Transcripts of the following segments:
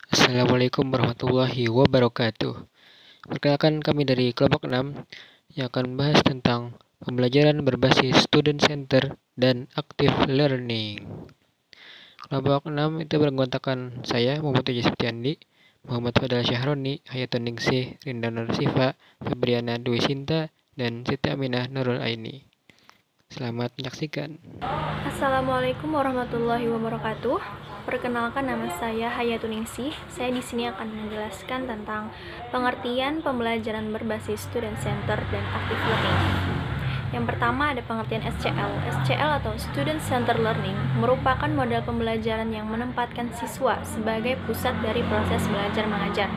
Assalamualaikum warahmatullahi wabarakatuh. Perkenalkan kami dari kelompok 6 yang akan membahas tentang pembelajaran berbasis student center dan active learning. Kelompok 6 itu beranggotakan saya, Muhammad Tujuh Septiandi, Muhammad Fadal Syahroni, Hayatun Ningsih, Rinda Nursifa, Febriana Dwi Sinta, dan Siti Aminah Nurul Aini. Selamat menyaksikan. Assalamualaikum warahmatullahi wabarakatuh. Perkenalkan, nama saya Hayatun Ningsih. Saya di sini akan menjelaskan tentang pengertian pembelajaran berbasis student center dan active learning. Yang pertama ada pengertian SCL. SCL atau Student Center Learning merupakan model pembelajaran yang menempatkan siswa sebagai pusat dari proses belajar mengajar.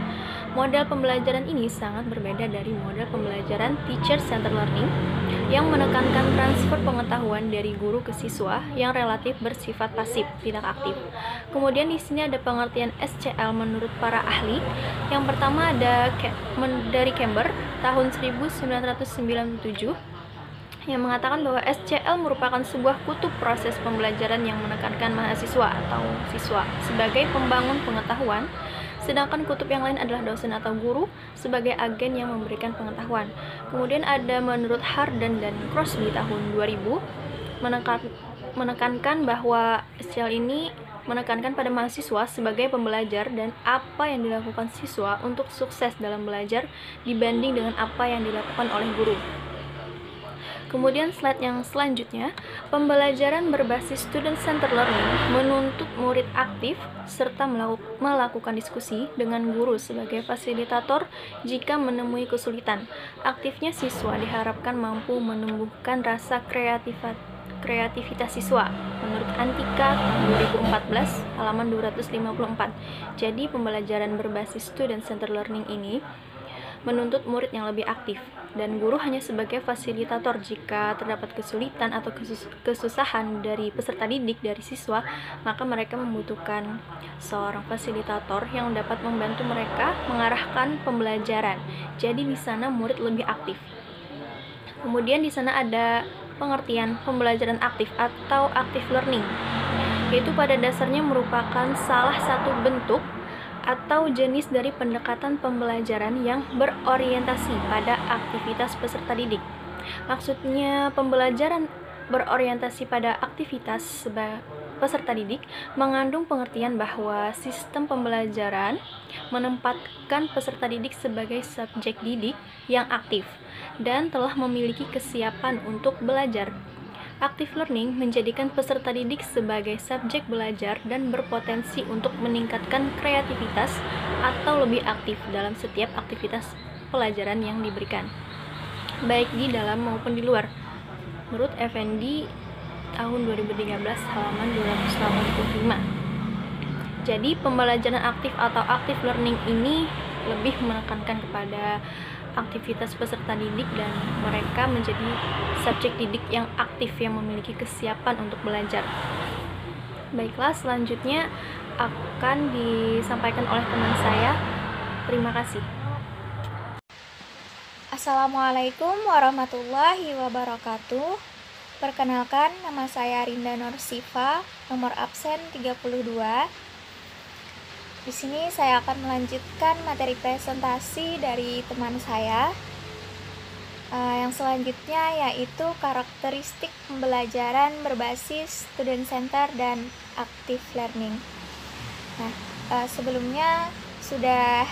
Model pembelajaran ini sangat berbeda dari model pembelajaran Teacher Center Learning yang menekankan transfer pengetahuan dari guru ke siswa yang relatif bersifat pasif, tidak aktif. Kemudian di sini ada pengertian SCL menurut para ahli. Yang pertama ada dari Camber tahun 1997 yang mengatakan bahwa SCL merupakan sebuah kutub proses pembelajaran yang menekankan mahasiswa atau siswa sebagai pembangun pengetahuan, sedangkan kutub yang lain adalah dosen atau guru sebagai agen yang memberikan pengetahuan. Kemudian ada menurut Harden dan Crosby tahun 2000 menekankan bahwa SCL ini menekankan pada mahasiswa sebagai pembelajar dan apa yang dilakukan siswa untuk sukses dalam belajar dibanding dengan apa yang dilakukan oleh guru. Kemudian slide yang selanjutnya, pembelajaran berbasis student center learning menuntut murid aktif serta melakukan diskusi dengan guru sebagai fasilitator jika menemui kesulitan. Aktifnya siswa diharapkan mampu menumbuhkan rasa kreativitas siswa menurut Antika 2014 halaman 254. Jadi pembelajaran berbasis student center learning ini menuntut murid yang lebih aktif dan guru hanya sebagai fasilitator jika terdapat kesulitan atau kesusahan dari peserta didik dari siswa, maka mereka membutuhkan seorang fasilitator yang dapat membantu mereka mengarahkan pembelajaran. Jadi di sana murid lebih aktif. Kemudian di sana ada pengertian pembelajaran aktif atau active learning, yaitu pada dasarnya merupakan salah satu bentuk atau jenis dari pendekatan pembelajaran yang berorientasi pada aktivitas peserta didik. Maksudnya, pembelajaran berorientasi pada aktivitas peserta didik mengandung pengertian bahwa sistem pembelajaran menempatkan peserta didik sebagai subjek didik yang aktif dan telah memiliki kesiapan untuk belajar. Active learning menjadikan peserta didik sebagai subjek belajar dan berpotensi untuk meningkatkan kreativitas atau lebih aktif dalam setiap aktivitas pelajaran yang diberikan, baik di dalam maupun di luar. Menurut Effendi tahun 2013 halaman 285. Jadi pembelajaran aktif atau active learning ini lebih menekankan kepada aktivitas peserta didik dan mereka menjadi subjek didik yang aktif yang memiliki kesiapan untuk belajar. Baiklah, selanjutnya akan disampaikan oleh teman saya. Terima kasih. Assalamualaikum warahmatullahi wabarakatuh. Perkenalkan, nama saya Rinda Nursifa, nomor absen 32. Di sini saya akan melanjutkan materi presentasi dari teman saya. Yang selanjutnya yaitu karakteristik pembelajaran berbasis student center dan active learning. Nah, sebelumnya sudah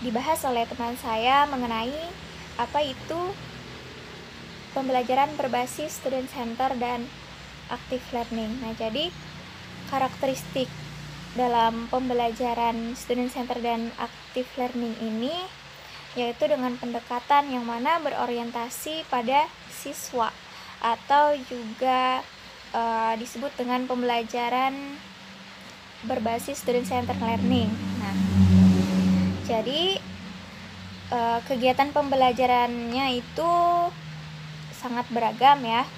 dibahas oleh teman saya mengenai apa itu pembelajaran berbasis student center dan active learning. Nah, jadi karakteristik dalam pembelajaran student center dan active learning ini yaitu dengan pendekatan yang mana berorientasi pada siswa atau juga disebut dengan pembelajaran berbasis student center learning. Nah, jadi kegiatan pembelajarannya itu sangat beragam ya,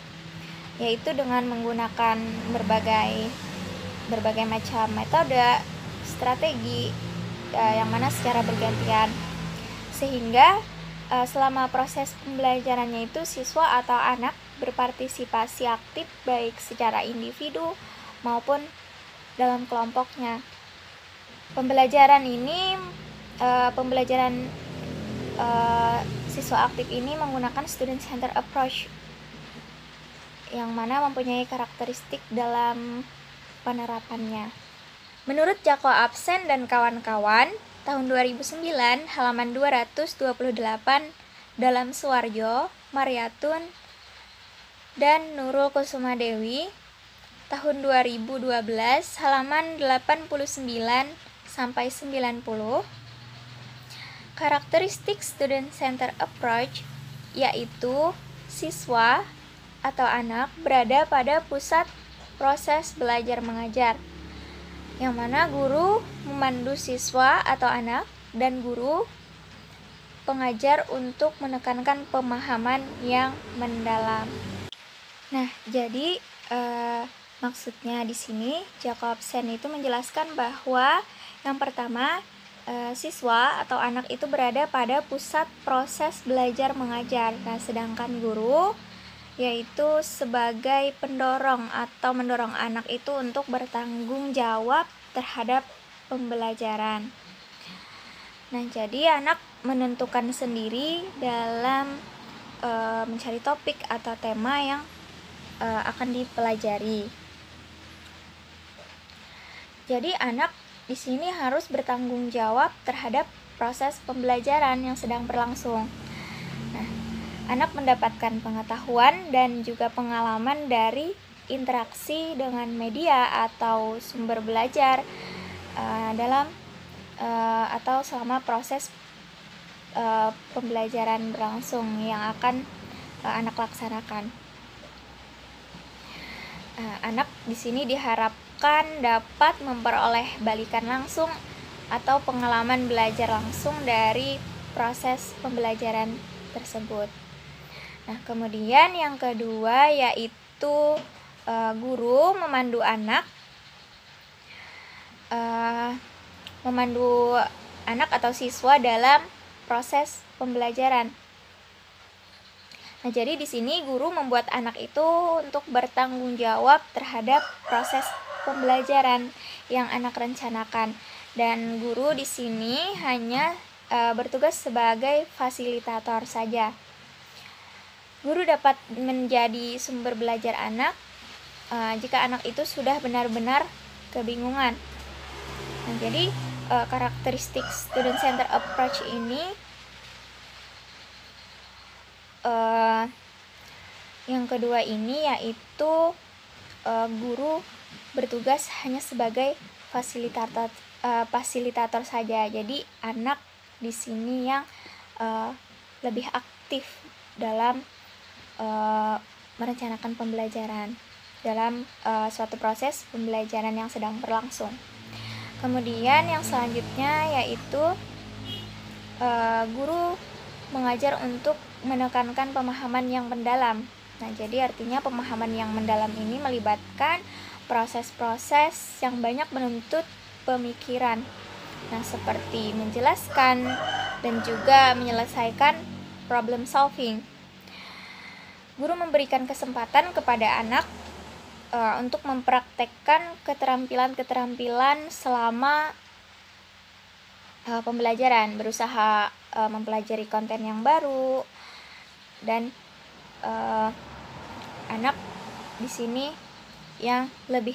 yaitu dengan menggunakan berbagai macam metode, strategi yang mana secara bergantian, sehingga selama proses pembelajarannya itu siswa atau anak berpartisipasi aktif baik secara individu maupun dalam kelompoknya. Pembelajaran ini pembelajaran siswa aktif ini menggunakan student center approach yang mana mempunyai karakteristik dalam penerapannya. Menurut Joko Absen dan kawan-kawan, tahun 2009 halaman 228 dalam Suwarjo, Mariatun, dan Nurul Kusuma Dewi, tahun 2012 halaman 89 sampai 90, karakteristik student center approach yaitu siswa atau anak berada pada pusat proses belajar mengajar, yang mana guru memandu siswa atau anak dan guru pengajar untuk menekankan pemahaman yang mendalam. Nah, jadi maksudnya di sini Jacobsen itu menjelaskan bahwa yang pertama, siswa atau anak itu berada pada pusat proses belajar mengajar. Nah, sedangkan guru yaitu sebagai pendorong atau mendorong anak itu untuk bertanggung jawab terhadap pembelajaran. Nah, jadi anak menentukan sendiri dalam mencari topik atau tema yang akan dipelajari. Jadi anak di sini harus bertanggung jawab terhadap proses pembelajaran yang sedang berlangsung. Nah, anak mendapatkan pengetahuan dan juga pengalaman dari interaksi dengan media atau sumber belajar atau selama proses pembelajaran berlangsung yang akan anak laksanakan. Anak di sini diharapkan dapat memperoleh balikan langsung atau pengalaman belajar langsung dari proses pembelajaran tersebut. Nah, kemudian yang kedua yaitu guru memandu anak atau siswa dalam proses pembelajaran. Nah, jadi di sini guru membuat anak itu untuk bertanggung jawab terhadap proses pembelajaran yang anak rencanakan, dan guru di sini hanya bertugas sebagai fasilitator saja. Guru dapat menjadi sumber belajar anak jika anak itu sudah benar-benar kebingungan. Nah, jadi karakteristik student center approach ini yang kedua ini yaitu guru bertugas hanya sebagai fasilitator saja. Jadi anak di sini yang lebih aktif dalam merencanakan pembelajaran dalam suatu proses pembelajaran yang sedang berlangsung. Kemudian yang selanjutnya yaitu guru mengajar untuk menekankan pemahaman yang mendalam. Nah, jadi artinya pemahaman yang mendalam ini melibatkan proses-proses yang banyak menuntut pemikiran. Nah, seperti menjelaskan dan juga menyelesaikan problem solving. Guru memberikan kesempatan kepada anak untuk mempraktekkan keterampilan-keterampilan selama pembelajaran, berusaha mempelajari konten yang baru, dan anak di sini yang lebih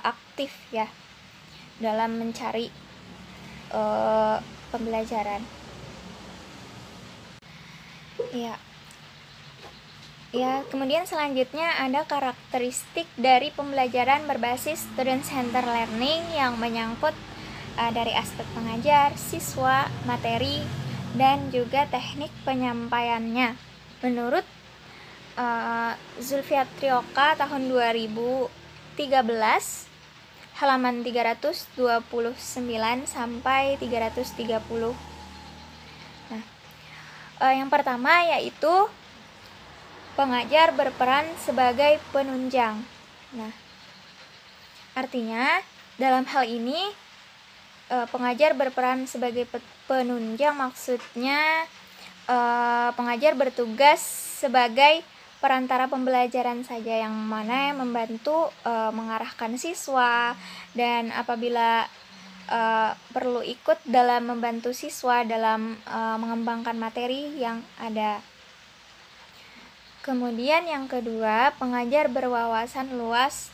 aktif ya dalam mencari pembelajaran. Ya, kemudian selanjutnya ada karakteristik dari pembelajaran berbasis student center learning yang menyangkut dari aspek pengajar, siswa, materi, dan juga teknik penyampaiannya. Menurut Zulfiatrioka tahun 2013 halaman 329 sampai 330. Nah, yang pertama yaitu pengajar berperan sebagai penunjang. Nah, artinya dalam hal ini pengajar berperan sebagai penunjang, maksudnya pengajar bertugas sebagai perantara pembelajaran saja, yang mana membantu mengarahkan siswa, dan apabila perlu ikut dalam membantu siswa dalam mengembangkan materi yang ada. Kemudian yang kedua, pengajar berwawasan luas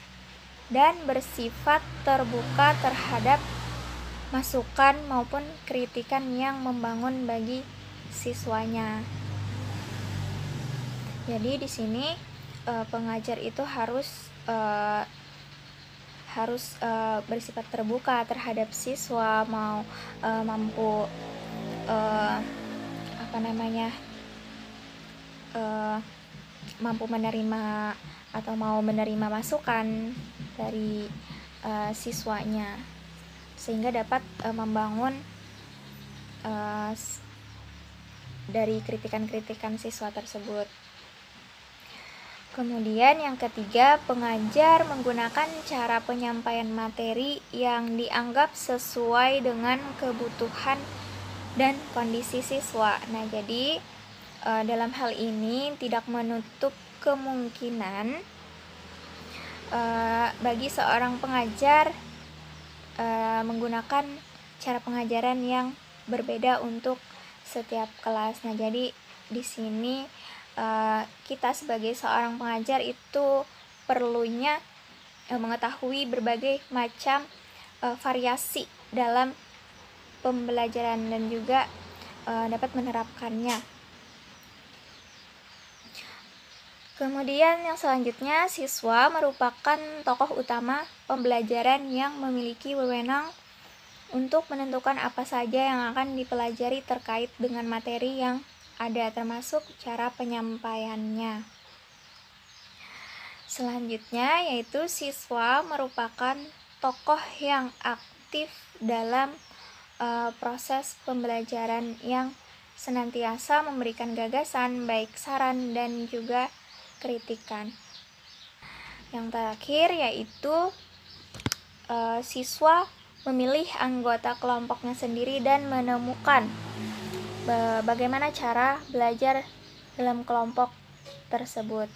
dan bersifat terbuka terhadap masukan maupun kritikan yang membangun bagi siswanya. Jadi di sini pengajar itu harus bersifat terbuka terhadap siswa, mampu mampu menerima atau mau menerima masukan dari siswanya, sehingga dapat membangun dari kritikan-kritikan siswa tersebut. Kemudian yang ketiga, pengajar menggunakan cara penyampaian materi yang dianggap sesuai dengan kebutuhan dan kondisi siswa. Nah, jadi dalam hal ini tidak menutup kemungkinan bagi seorang pengajar menggunakan cara pengajaran yang berbeda untuk setiap kelas. Nah, jadi di sini kita sebagai seorang pengajar itu perlunya mengetahui berbagai macam variasi dalam pembelajaran dan juga dapat menerapkannya. Kemudian yang selanjutnya, siswa merupakan tokoh utama pembelajaran yang memiliki wewenang untuk menentukan apa saja yang akan dipelajari terkait dengan materi yang ada, termasuk cara penyampaiannya. Selanjutnya yaitu siswa merupakan tokoh yang aktif dalam proses pembelajaran yang senantiasa memberikan gagasan, baik saran dan juga kritikan. Yang terakhir yaitu siswa memilih anggota kelompoknya sendiri dan menemukan bagaimana cara belajar dalam kelompok tersebut.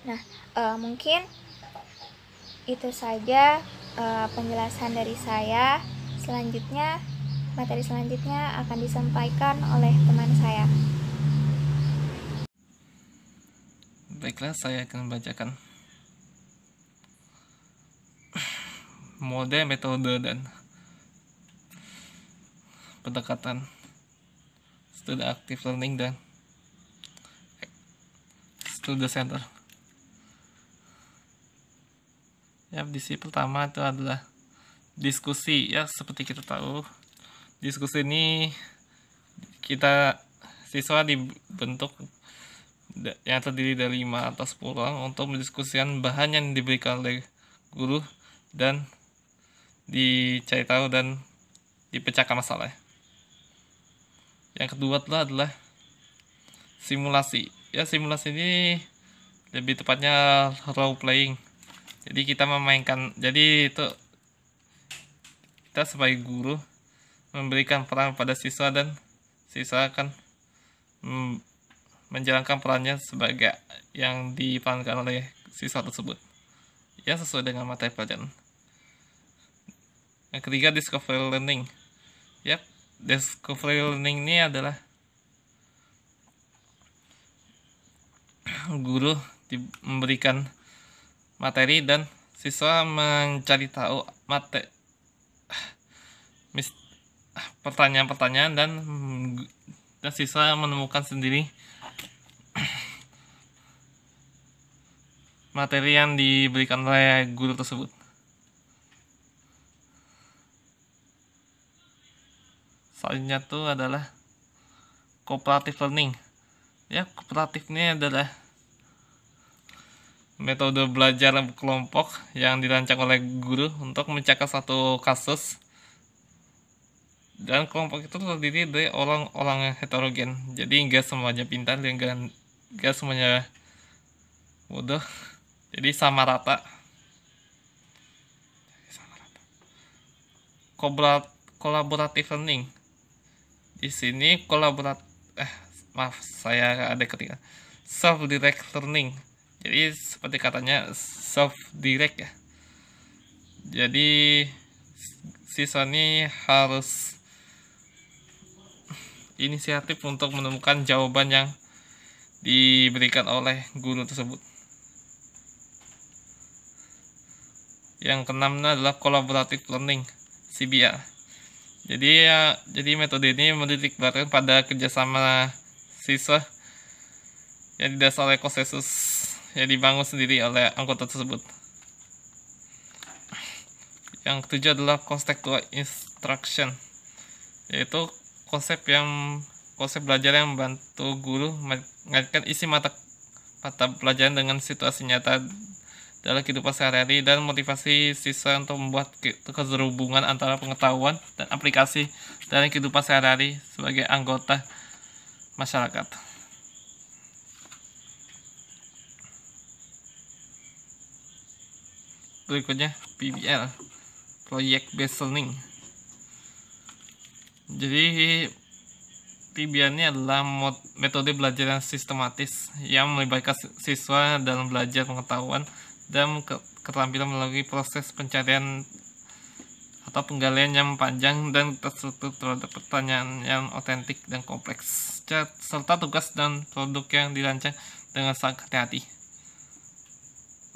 Nah, mungkin itu saja penjelasan dari saya. Selanjutnya, materi selanjutnya akan disampaikan oleh teman saya. Baiklah, saya akan membacakan mode, metode, dan pendekatan student active learning dan student center. Ya, di sini pertama itu adalah diskusi. Ya, seperti kita tahu, diskusi ini siswa dibentuk yang terdiri dari 5 atau 10 orang untuk mendiskusikan bahan yang diberikan oleh guru dan dicari tahu dan dipecahkan masalah. Yang kedua adalah simulasi. Ya, simulasi ini lebih tepatnya role playing. Jadi kita memainkan, jadi itu kita sebagai guru memberikan peran pada siswa dan siswa akan menjalankan perannya sebagai yang diperankan oleh siswa tersebut, ya, sesuai dengan materi pelajaran. Yang ketiga, discovery learning. Yap, discovery learning ini adalah guru memberikan materi dan siswa mencari tahu pertanyaan-pertanyaan dan siswa menemukan sendiri materi yang diberikan oleh guru tersebut. Selanjutnya itu adalah cooperative learning. Ya, kooperatif ini adalah metode belajar kelompok yang dirancang oleh guru untuk mencakap satu kasus, dan kelompok itu terdiri dari orang-orang yang heterogen. Jadi enggak semuanya pintar dan enggak semuanya bodoh. Jadi sama rata. Collaborative learning. Di sini saya ada ketika self-direct learning. Jadi seperti katanya self-direct, ya. Jadi siswa ini harus inisiatif untuk menemukan jawaban yang diberikan oleh guru tersebut. Yang keenam adalah collaborative learning, CBL. Jadi metode ini menitik beratkan pada kerjasama siswa yang didasari oleh konsensus yang dibangun sendiri oleh anggota tersebut. Yang ketujuh adalah contextual instruction, yaitu konsep belajar yang membantu guru mengaitkan isi mata pelajaran dengan situasi nyata dalam kehidupan sehari-hari dan motivasi siswa untuk membuat keterhubungan antara pengetahuan dan aplikasi dalam kehidupan sehari-hari sebagai anggota masyarakat. Berikutnya PBL, Project Based Learning. Jadi PBL ini adalah metode belajar yang sistematis yang melibatkan siswa dalam belajar pengetahuan dan keterampilan melalui proses pencarian atau penggalian yang panjang dan terstruktur terhadap pertanyaan yang otentik dan kompleks, serta tugas dan produk yang dirancang dengan sangat hati-hati.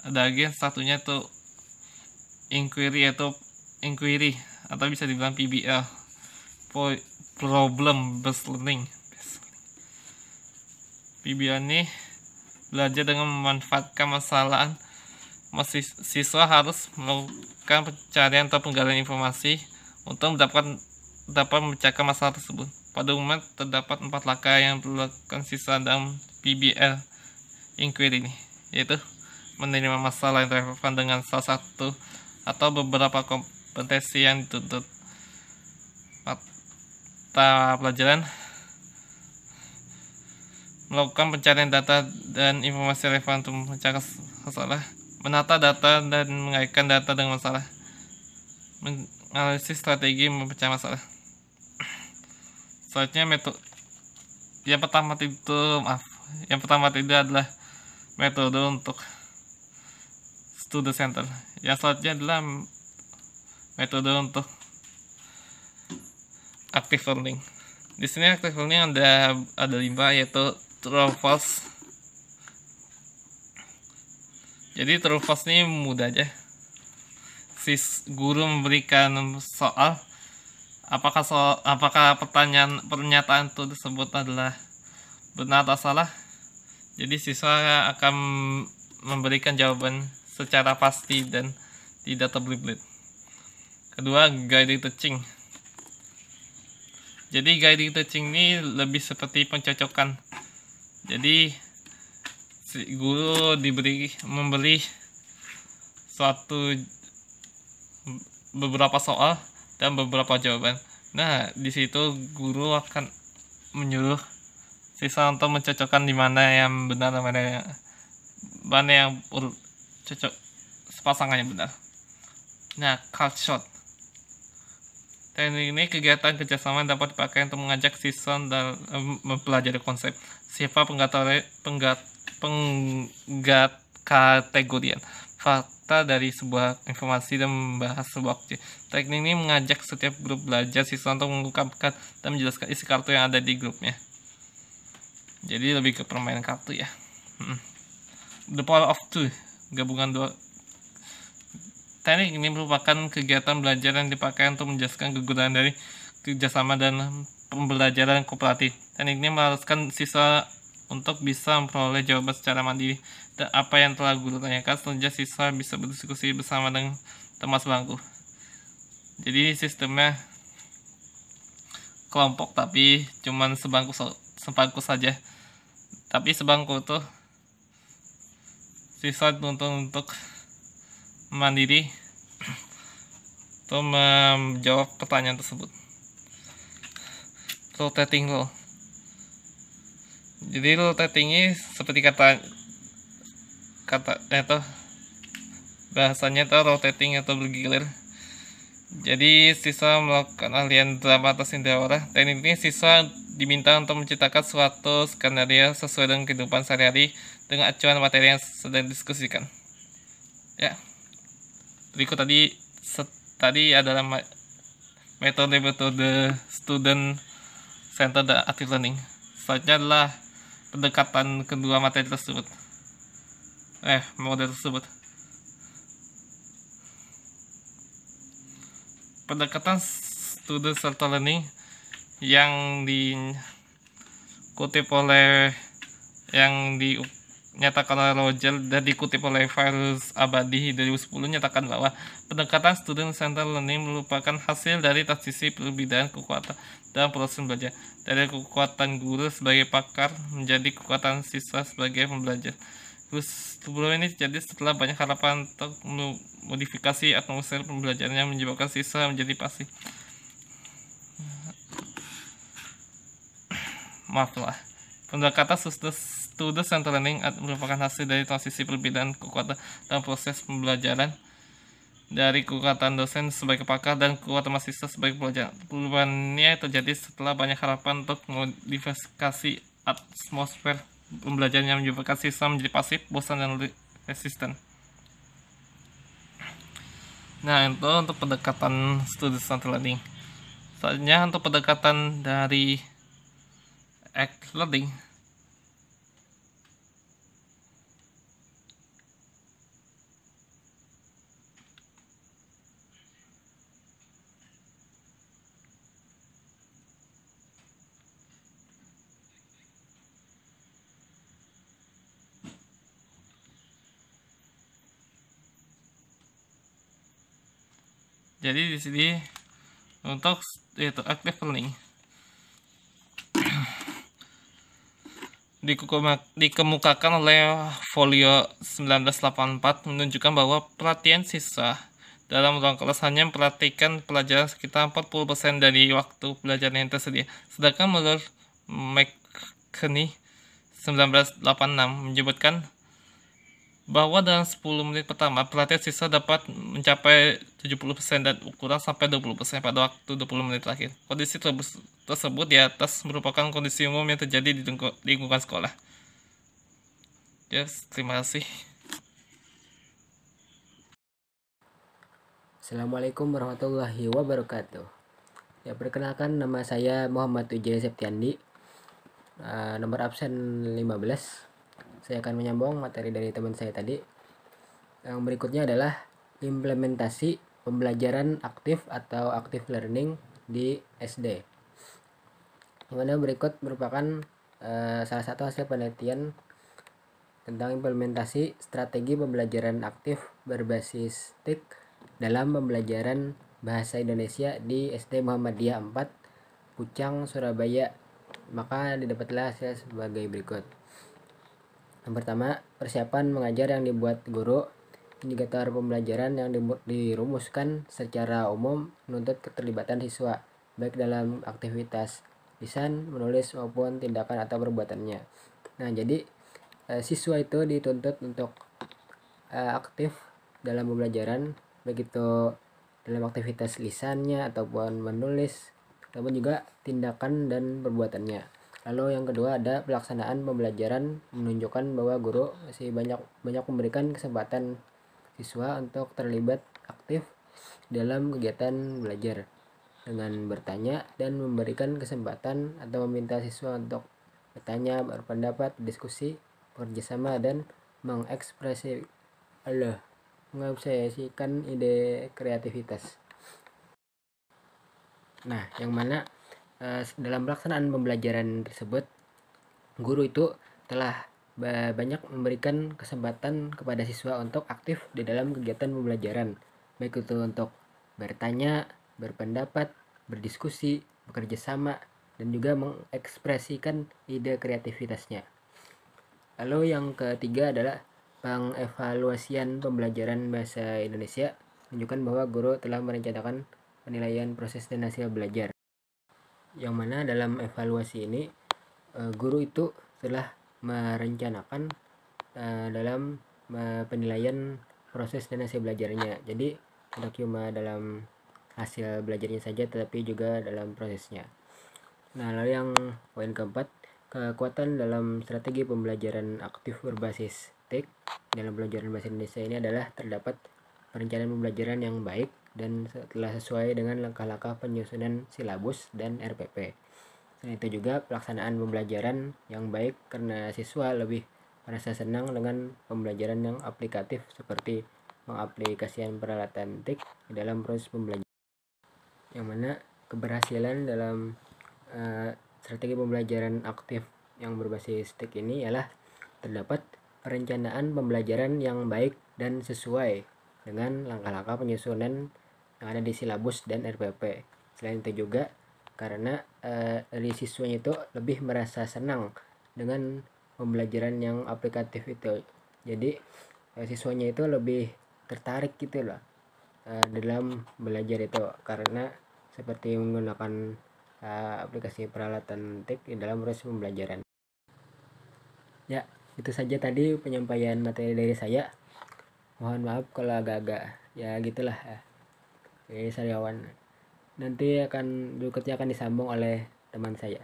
Ada lagi satunya itu inquiry atau bisa dibilang PBL, Problem Based Learning. PBL ini belajar dengan memanfaatkan masalah. Siswa harus melakukan pencarian atau penggalian informasi untuk dapat memecahkan masalah tersebut. Pada umumnya terdapat 4 langkah yang perlu dilakukan siswa dalam PBL inquiry ini, yaitu menerima masalah yang relevan dengan salah satu atau beberapa kompetensi yang dituntut mata pelajaran, melakukan pencarian data dan informasi relevan untuk memecahkan masalah, menata data dan mengaitkan data dengan masalah, menganalisis strategi memecah masalah. Selanjutnya yang pertama itu adalah metode untuk student center. Yang selanjutnya adalah metode untuk active learning. Di sini active learning ada 5, yaitu true or false. Jadi true false ini mudah aja. Guru memberikan soal, apakah pernyataan tersebut adalah benar atau salah. Jadi siswa akan memberikan jawaban secara pasti dan tidak terbelit-belit. Kedua, guided teaching. Jadi guided teaching ini lebih seperti pencocokan. Jadi guru memberi beberapa soal dan beberapa jawaban. Nah, di situ guru akan menyuruh siswa untuk mencocokkan di mana yang benar dan mana yang cocok sepasangannya benar. Nah, card shot. Teknik ini kegiatan kerjasama dapat dipakai untuk mengajak siswa dalam mempelajari konsep, sifat kategorian fakta dari sebuah informasi dan membahas sebuah objek. Teknik ini mengajak setiap grup belajar siswa untuk mengungkapkan dan menjelaskan isi kartu yang ada di grupnya. Jadi lebih ke permainan kartu ya. The power of two, gabungan 2. Teknik ini merupakan kegiatan belajar yang dipakai untuk menjelaskan kegunaan dari kerjasama dan pembelajaran kooperatif. Teknik ini mengharuskan siswa untuk bisa memperoleh jawaban secara mandiri dan apa yang telah guru tanyakan, sehingga siswa bisa berdiskusi bersama dengan teman sebangku. Jadi sistemnya kelompok tapi cuman sebangku saja. Tapi sebangku tuh siswa dituntut untuk mandiri untuk menjawab pertanyaan tersebut. Rotating role. Jadi rotating ini seperti kata itu bahasanya itu rotating atau bergilir. Jadi siswa melakukan aliran drama atas indrawara. Teknik ini siswa diminta untuk menciptakan suatu skenario sesuai dengan kehidupan sehari-hari dengan acuan materi yang sedang didiskusikan. Ya. Berikut tadi tadi adalah metode student centered active learning. Selanjutnya adalah pendekatan kedua materi tersebut. Model tersebut. Pendekatan student centered learning yang dikutip oleh dinyatakan oleh Roger dan dikutip oleh Virus Abadi 2010 nyatakan bahwa pendekatan student centered learning merupakan hasil dari transisi perbedaan kekuatan dalam proses belajar dari kekuatan guru sebagai pakar menjadi kekuatan siswa sebagai pembelajar. Terus sebelum ini terjadi setelah banyak harapan untuk modifikasi atmosfer pembelajaran yang menyebabkan siswa menjadi pasif. Pendekatan student centered learning merupakan hasil dari transisi perbedaan kekuatan dalam proses pembelajaran dari kekuatan dosen sebagai pakar dan kekuatan mahasiswa sebagai pelajar. Perubahannya terjadi setelah banyak harapan untuk modifikasi atmosfer pembelajaran yang menyebabkan siswa menjadi pasif, bosan, dan resisten. Nah, itu untuk pendekatan student centered learning. Selanjutnya untuk pendekatan dari active learning. Jadi di sini untuk itu active learning dikemukakan oleh Folio 1984 menunjukkan bahwa perhatian siswa dalam ruang kelas hanya memperhatikan pelajaran sekitar 40% dari waktu pelajaran yang tersedia. Sedangkan menurut McKinney 1986 menyebutkan bahwa dalam 10 menit pertama perhatian siswa dapat mencapai 70% dan ukuran sampai 20% pada waktu 20 menit terakhir. Kondisi tersebut di atas merupakan kondisi umum yang terjadi di lingkungan sekolah. Yes, terima kasih. Assalamualaikum warahmatullahi wabarakatuh. Ya, perkenalkan, nama saya Muhammad Wijaya Septiandi, nomor absen 15. Saya akan menyambung materi dari teman saya tadi. Yang berikutnya adalah implementasi pembelajaran aktif atau active learning di SD. Yang berikut merupakan salah satu hasil penelitian tentang implementasi strategi pembelajaran aktif berbasis TIK dalam pembelajaran bahasa Indonesia di SD Muhammadiyah 4, Pucang, Surabaya. Maka didapatlah hasil sebagai berikut. Yang pertama, persiapan mengajar yang dibuat guru. Indikator pembelajaran yang dirumuskan secara umum menuntut keterlibatan siswa, baik dalam aktivitas lisan, menulis, maupun tindakan atau perbuatannya. Nah, jadi siswa itu dituntut untuk aktif dalam pembelajaran, baik itu dalam aktivitas lisannya ataupun menulis, ataupun juga tindakan dan perbuatannya. Lalu yang kedua ada pelaksanaan pembelajaran, menunjukkan bahwa guru masih banyak memberikan kesempatan siswa untuk terlibat aktif dalam kegiatan belajar dengan bertanya dan memberikan kesempatan atau meminta siswa untuk bertanya, berpendapat, berdiskusi, bekerjasama, dan mengekspresikan ide kreativitas. Nah, yang mana dalam pelaksanaan pembelajaran tersebut, guru itu telah banyak memberikan kesempatan kepada siswa untuk aktif di dalam kegiatan pembelajaran, baik itu untuk bertanya, berpendapat, berdiskusi, bekerja sama, dan juga mengekspresikan ide kreativitasnya. Lalu yang ketiga adalah pengevaluasian pembelajaran bahasa Indonesia, menunjukkan bahwa guru telah merencanakan penilaian proses dan hasil belajar. Yang mana dalam evaluasi ini guru itu telah merencanakan dalam penilaian proses dan hasil belajarnya. Jadi tidak cuma dalam hasil belajarnya saja, tetapi juga dalam prosesnya. Nah, lalu yang poin keempat, kekuatan dalam strategi pembelajaran aktif berbasis TIK dalam pelajaran bahasa Indonesia ini adalah terdapat perencanaan pembelajaran yang baik dan telah sesuai dengan langkah-langkah penyusunan silabus dan RPP. Selain itu juga pelaksanaan pembelajaran yang baik karena siswa lebih merasa senang dengan pembelajaran yang aplikatif seperti mengaplikasikan peralatan TIK di dalam proses pembelajaran, yang mana keberhasilan dalam strategi pembelajaran aktif yang berbasis TIK ini ialah terdapat perencanaan pembelajaran yang baik dan sesuai dengan langkah-langkah penyusunan yang ada di silabus dan RPP. Selain itu juga karena dari siswanya itu lebih merasa senang dengan pembelajaran yang aplikatif itu, jadi siswanya itu lebih tertarik gitu loh dalam belajar itu, karena seperti menggunakan aplikasi peralatan TIK di dalam proses pembelajaran. Ya, itu saja tadi penyampaian materi dari saya. Mohon maaf kalau agak-agak ya gitulah ya. Oke, Sariawan. Nanti berikutnya akan disambung oleh teman saya.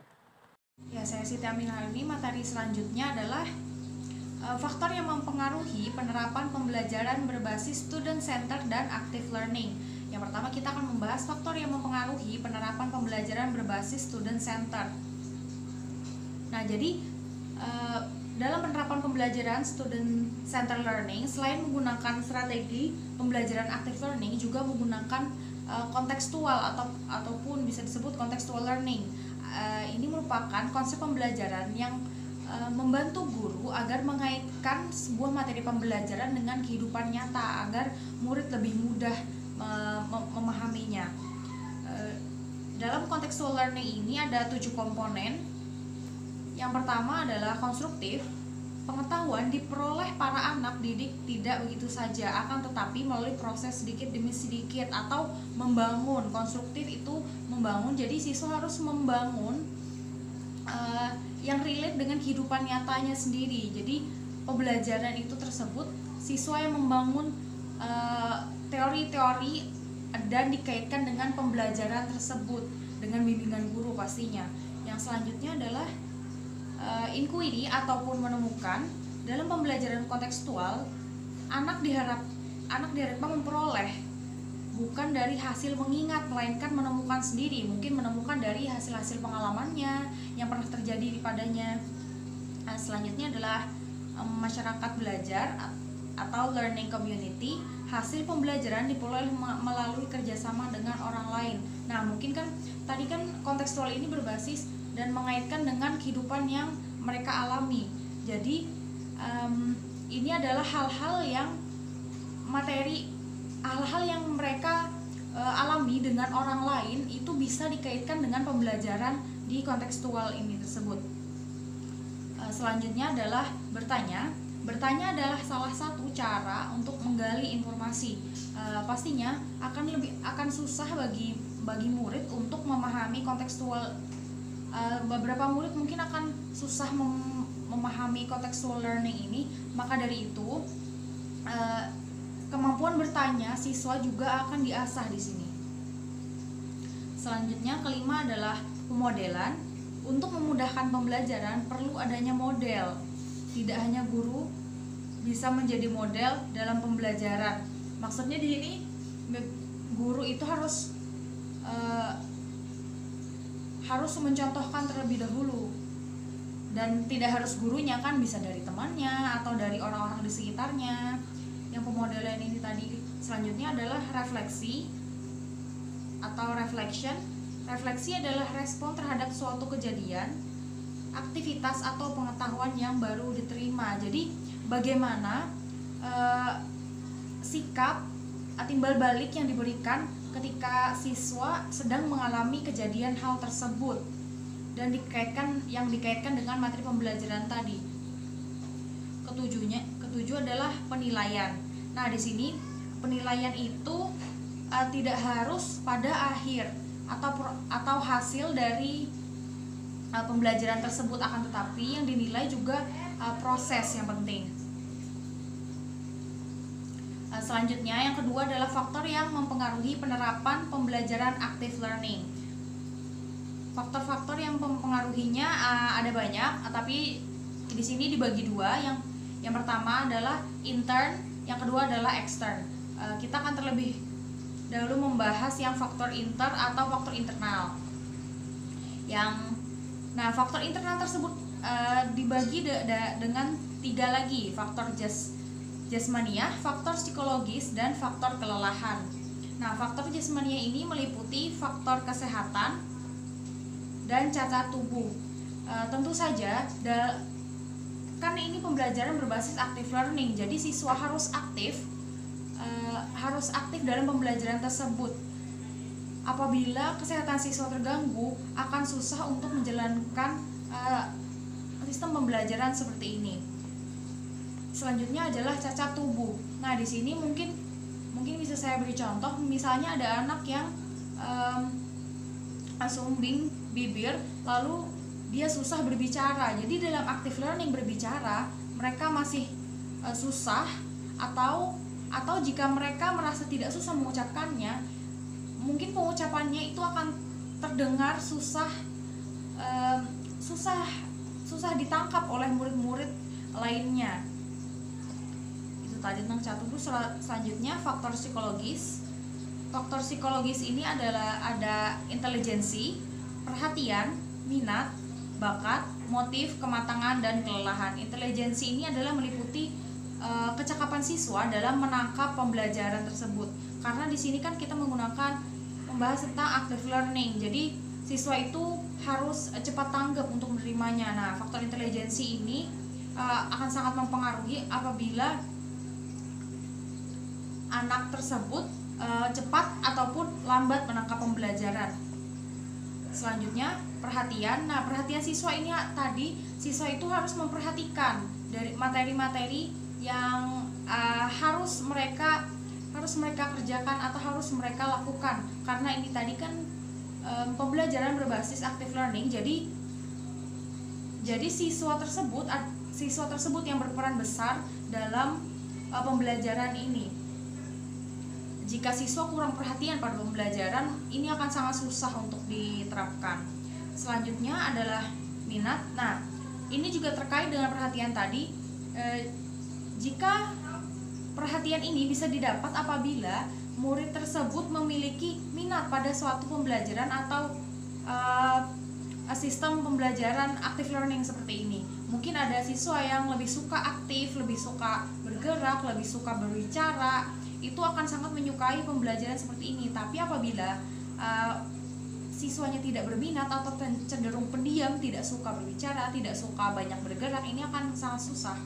Ya, saya Siti Aminah ini. Materi selanjutnya adalah faktor yang mempengaruhi penerapan pembelajaran berbasis student center dan active learning. Yang pertama kita akan membahas faktor yang mempengaruhi penerapan pembelajaran berbasis student center. Nah, jadi dalam penerapan pembelajaran student center learning, selain menggunakan strategi pembelajaran active learning, juga menggunakan kontekstual ataupun bisa disebut contextual learning. Ini merupakan konsep pembelajaran yang membantu guru agar mengaitkan sebuah materi pembelajaran dengan kehidupan nyata agar murid lebih mudah memahaminya. Dalam contextual learning ini ada 7 komponen. Yang pertama adalah konstruktif. Pengetahuan diperoleh para anak didik tidak begitu saja, akan tetapi melalui proses sedikit demi sedikit atau membangun. Konstruktif itu membangun, jadi siswa harus membangun yang relate dengan kehidupan nyatanya sendiri. Jadi pembelajaran itu tersebut siswa yang membangun teori-teori dan dikaitkan dengan pembelajaran tersebut dengan bimbingan guru pastinya. Yang selanjutnya adalah inquiry ataupun menemukan. Dalam pembelajaran kontekstual, anak diharapkan memperoleh bukan dari hasil mengingat, melainkan menemukan sendiri. Mungkin menemukan dari hasil-hasil pengalamannya yang pernah terjadi padanya. Selanjutnya adalah masyarakat belajar atau learning community. Hasil pembelajaran diperoleh melalui kerjasama dengan orang lain. Nah, mungkin kan tadi kan kontekstual ini berbasis dan mengaitkan dengan kehidupan yang mereka alami. Jadi ini adalah hal-hal yang mereka alami dengan orang lain, itu bisa dikaitkan dengan pembelajaran di kontekstual ini tersebut. Selanjutnya adalah bertanya. Bertanya adalah salah satu cara untuk menggali informasi. Pastinya akan susah bagi murid untuk memahami kontekstual. Beberapa murid mungkin akan susah memahami contextual learning ini, maka dari itu kemampuan bertanya siswa juga akan diasah di sini. Selanjutnya kelima adalah pemodelan. Untuk memudahkan pembelajaran perlu adanya model. Tidak hanya guru bisa menjadi model dalam pembelajaran. Maksudnya di sini guru itu harus mencontohkan terlebih dahulu, dan tidak harus gurunya, kan bisa dari temannya atau dari orang-orang di sekitarnya. Yang pemodelan ini tadi. Selanjutnya adalah refleksi atau reflection. Refleksi adalah respon terhadap suatu kejadian, aktivitas atau pengetahuan yang baru diterima. Jadi bagaimana sikap timbal balik yang diberikan ketika siswa sedang mengalami kejadian hal tersebut dan dikaitkan dengan materi pembelajaran tadi. Ketujuh adalah penilaian. Nah, di sini penilaian itu tidak harus pada akhir atau hasil dari pembelajaran tersebut, akan tetapi yang dinilai juga proses yang penting. Selanjutnya yang kedua adalah faktor yang mempengaruhi penerapan pembelajaran active learning. Faktor-faktor yang mempengaruhinya ada banyak, tapi di sini dibagi dua. Yang pertama adalah intern, yang kedua adalah extern. Kita akan terlebih dahulu membahas yang faktor inter atau faktor internal. Nah, faktor internal tersebut dibagi dengan 3 lagi, faktor jasmania, faktor psikologis, dan faktor kelelahan. Nah, faktor jasmania ini meliputi faktor kesehatan dan cacat tubuh. Tentu saja, kan ini pembelajaran berbasis active learning, jadi siswa harus aktif dalam pembelajaran tersebut. Apabila kesehatan siswa terganggu, akan susah untuk menjalankan sistem pembelajaran seperti ini. Selanjutnya adalah cacat tubuh. Nah, di sini mungkin bisa saya beri contoh. Misalnya ada anak yang sumbing bibir, lalu dia susah berbicara. Jadi dalam active learning berbicara, mereka masih susah, atau jika mereka merasa tidak susah mengucapkannya, mungkin pengucapannya itu akan terdengar susah ditangkap oleh murid-murid lainnya. Itu tadi tentang cacat tubuh. Selanjutnya faktor psikologis. Faktor psikologis ini adalah ada intelijensi, perhatian, minat, bakat, motif, kematangan, dan kelelahan. Intelijensi ini adalah meliputi kecakapan siswa dalam menangkap pembelajaran tersebut. Karena di sini kan kita membahas tentang active learning. Jadi siswa itu harus cepat tanggap untuk menerimanya. Nah, faktor intelijensi ini akan sangat mempengaruhi apabila anak tersebut cepat ataupun lambat menangkap pembelajaran. Selanjutnya, perhatian. Nah, perhatian siswa ini tadi, siswa itu harus memperhatikan dari materi-materi yang harus mereka kerjakan atau harus mereka lakukan. Karena ini tadi kan pembelajaran berbasis active learning, jadi siswa tersebut yang berperan besar dalam pembelajaran ini. Jika siswa kurang perhatian pada pembelajaran, ini akan sangat susah untuk diterapkan. Selanjutnya adalah minat. Nah, ini juga terkait dengan perhatian tadi. Jika perhatian ini bisa didapat apabila murid tersebut memiliki minat pada suatu pembelajaran atau sistem pembelajaran active learning seperti ini. Mungkin ada siswa yang lebih suka aktif, lebih suka bergerak, lebih suka berbicara, itu akan sangat menyukai pembelajaran seperti ini. Tapi apabila siswanya tidak berminat atau cenderung pendiam, tidak suka berbicara, tidak suka banyak bergerak, ini akan sangat susah.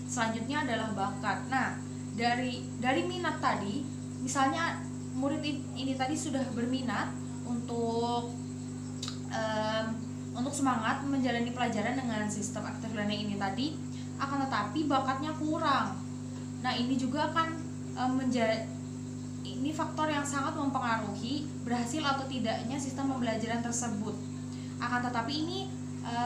Selanjutnya adalah bakat. Nah, dari minat tadi, misalnya murid ini tadi sudah berminat untuk semangat menjalani pelajaran dengan sistem active learning ini tadi, akan tetapi bakatnya kurang. Nah, ini juga akan ini faktor yang sangat mempengaruhi berhasil atau tidaknya sistem pembelajaran tersebut. Akan tetapi ini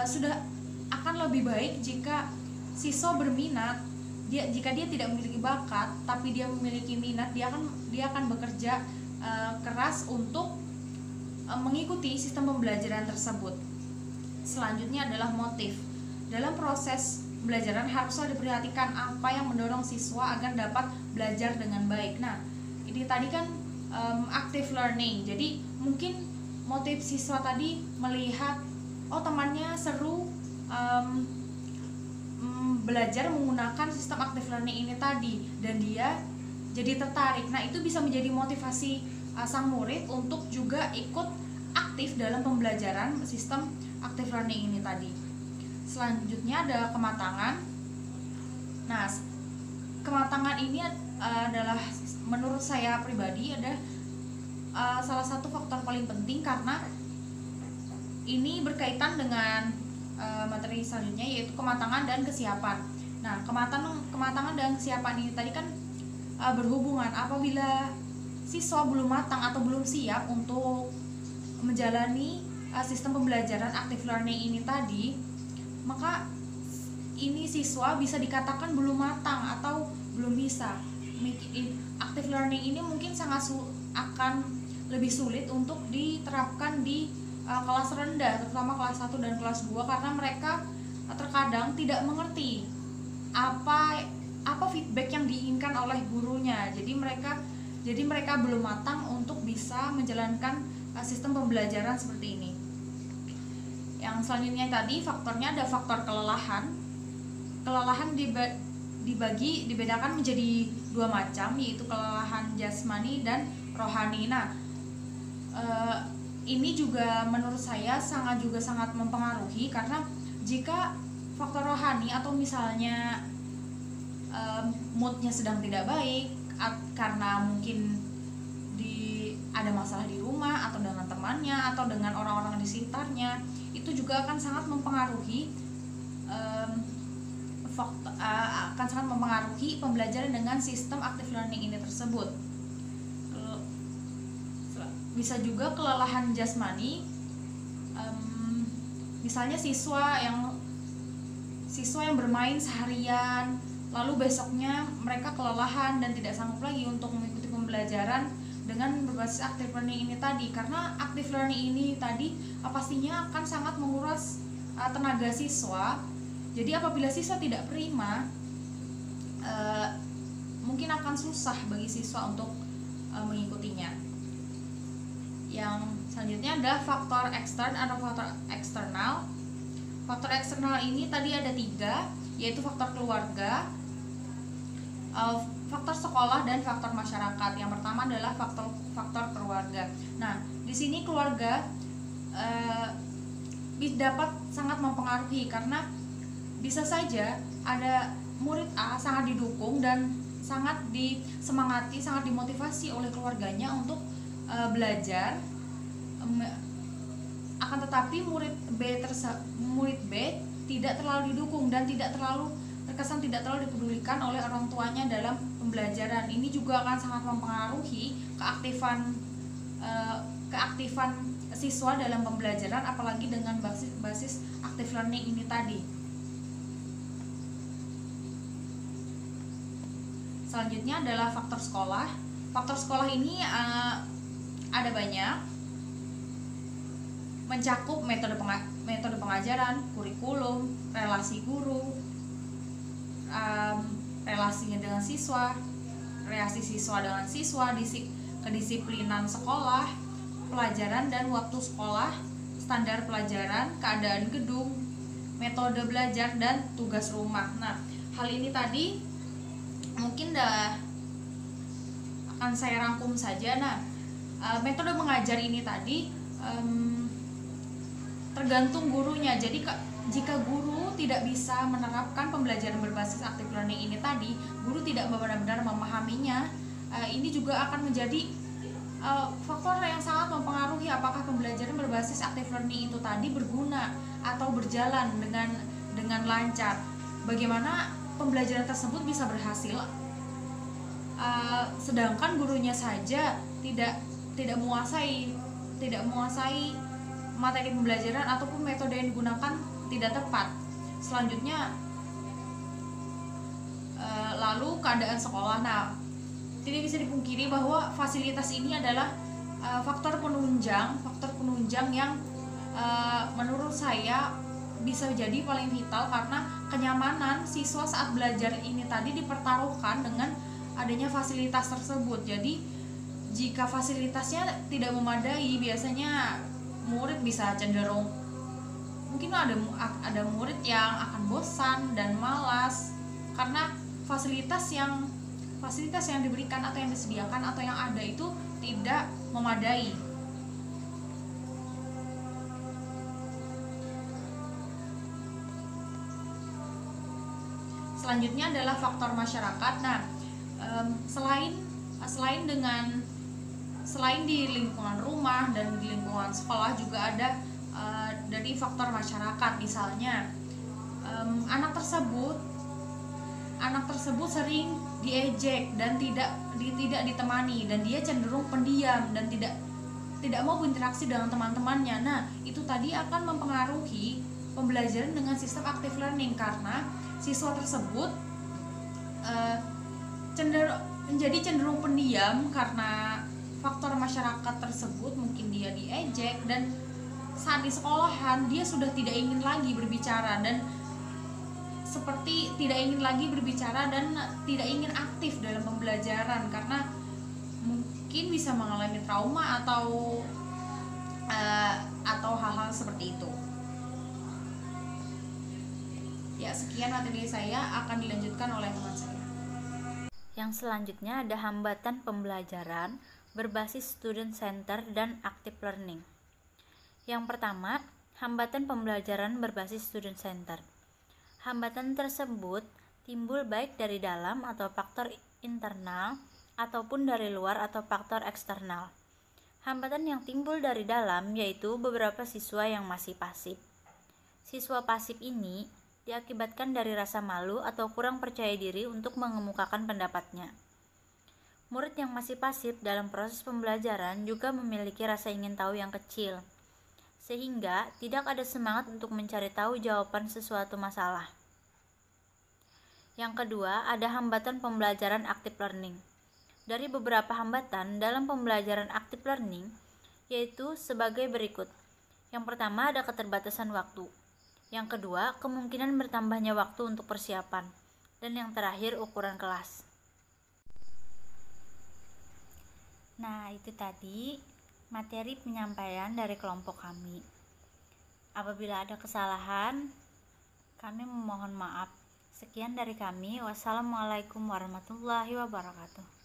sudah akan lebih baik jika siswa berminat. Jika dia tidak memiliki bakat tapi dia memiliki minat, dia akan bekerja keras untuk mengikuti sistem pembelajaran tersebut. Selanjutnya adalah motif. Dalam proses pembelajaran haruslah diperhatikan apa yang mendorong siswa agar dapat belajar dengan baik. Nah, ini tadi kan active learning. Jadi mungkin motif siswa tadi melihat temannya seru belajar menggunakan sistem active learning ini tadi, dan dia jadi tertarik. Nah, itu bisa menjadi motivasi sang murid untuk juga ikut aktif dalam pembelajaran sistem active learning ini tadi. Selanjutnya ada kematangan. Nah, kematangan ini adalah menurut saya pribadi ada salah satu faktor paling penting, karena ini berkaitan dengan materi selanjutnya, yaitu kematangan dan kesiapan. Nah, kematangan dan kesiapan ini tadi kan berhubungan. Apabila siswa belum matang atau belum siap untuk menjalani sistem pembelajaran active learning ini tadi, maka ini siswa bisa dikatakan belum matang atau belum bisa. Active learning ini mungkin akan lebih sulit untuk diterapkan di kelas rendah, terutama kelas 1 dan kelas 2, karena mereka terkadang tidak mengerti apa feedback yang diinginkan oleh gurunya. Jadi mereka Jadi mereka belum matang untuk bisa menjalankan sistem pembelajaran seperti ini. Yang selanjutnya tadi faktornya ada faktor kelelahan. Kelelahan dibedakan menjadi dua macam, yaitu kelelahan jasmani dan rohani. Nah, ini juga menurut saya sangat mempengaruhi, karena jika faktor rohani atau misalnya moodnya sedang tidak baik karena mungkin ada masalah di rumah atau dengan temannya atau dengan orang-orang di sekitarnya, itu juga akan sangat mempengaruhi pembelajaran dengan sistem active learning ini tersebut. Bisa juga kelelahan jasmani, misalnya siswa yang bermain seharian, lalu besoknya mereka kelelahan dan tidak sanggup lagi untuk mengikuti pembelajaran dengan berbasis active learning ini tadi. Karena active learning ini tadi pastinya akan sangat menguras tenaga siswa. Jadi apabila siswa tidak prima, mungkin akan susah bagi siswa untuk mengikutinya. Yang selanjutnya adalah faktor ekstern atau faktor eksternal. Faktor eksternal ini tadi ada 3, yaitu faktor keluarga, faktor sekolah, dan faktor masyarakat. Yang pertama adalah faktor keluarga. Nah, di sini keluarga dapat sangat mempengaruhi, karena bisa saja ada murid A sangat didukung dan sangat disemangati, sangat dimotivasi oleh keluarganya untuk belajar, akan tetapi murid B tidak terlalu didukung dan tidak terlalu dipedulikan oleh orang tuanya dalam pembelajaran. Ini juga akan sangat mempengaruhi keaktifan siswa dalam pembelajaran, apalagi dengan basis active learning ini tadi. Selanjutnya adalah faktor sekolah. Faktor sekolah ini ada banyak, mencakup metode pengajaran, kurikulum, relasi guru, relasinya dengan siswa, relasi siswa dengan siswa, kedisiplinan sekolah, pelajaran dan waktu sekolah, standar pelajaran, keadaan gedung, metode belajar, dan tugas rumah. Nah, hal ini tadi mungkin akan saya rangkum saja. Nah, metode mengajar ini tadi tergantung gurunya. Jadi jika guru tidak bisa menerapkan pembelajaran berbasis active learning ini tadi, guru tidak benar-benar memahaminya, ini juga akan menjadi faktor yang sangat mempengaruhi apakah pembelajaran berbasis active learning itu tadi berguna atau berjalan dengan lancar. Bagaimana pembelajaran tersebut bisa berhasil, sedangkan gurunya saja tidak menguasai materi pembelajaran ataupun metode yang digunakan tidak tepat. Selanjutnya lalu keadaan sekolah. Nah, tidak bisa dipungkiri bahwa fasilitas ini adalah faktor penunjang yang menurut saya bisa jadi paling vital, karena kenyamanan siswa saat belajar ini tadi dipertaruhkan dengan adanya fasilitas tersebut. Jadi jika fasilitasnya tidak memadai, biasanya murid bisa cenderung, mungkin ada murid yang akan bosan dan malas karena fasilitas yang diberikan atau yang disediakan atau yang ada itu tidak memadai. Selanjutnya adalah faktor masyarakat. Nah, selain di lingkungan rumah dan di lingkungan sekolah juga ada dari faktor masyarakat. Misalnya anak tersebut sering diejek dan tidak ditemani, dan dia cenderung pendiam dan tidak mau berinteraksi dengan teman-temannya. Nah, itu tadi akan mempengaruhi pembelajaran dengan sistem active learning, karena siswa tersebut cenderung pendiam karena faktor masyarakat tersebut. Mungkin dia diejek, dan saat di sekolahan dia sudah tidak ingin lagi berbicara dan tidak ingin aktif dalam pembelajaran, karena mungkin bisa mengalami trauma atau hal-hal seperti itu. Ya, sekian materi saya, akan dilanjutkan oleh teman saya. Yang selanjutnya ada hambatan pembelajaran berbasis student center dan active learning. Yang pertama, hambatan pembelajaran berbasis student center. Hambatan tersebut timbul baik dari dalam atau faktor internal ataupun dari luar atau faktor eksternal. Hambatan yang timbul dari dalam yaitu beberapa siswa yang masih pasif. Siswa pasif ini diakibatkan dari rasa malu atau kurang percaya diri untuk mengemukakan pendapatnya. Murid yang masih pasif dalam proses pembelajaran juga memiliki rasa ingin tahu yang kecil, sehingga tidak ada semangat untuk mencari tahu jawaban sesuatu masalah. Yang kedua, ada hambatan pembelajaran active learning. Dari beberapa hambatan dalam pembelajaran active learning, yaitu sebagai berikut. Yang pertama, ada keterbatasan waktu. Yang kedua, kemungkinan bertambahnya waktu untuk persiapan. Dan yang terakhir, ukuran kelas. Nah, itu tadi materi penyampaian dari kelompok kami. Apabila ada kesalahan, kami memohon maaf. Sekian dari kami. Wassalamualaikum warahmatullahi wabarakatuh.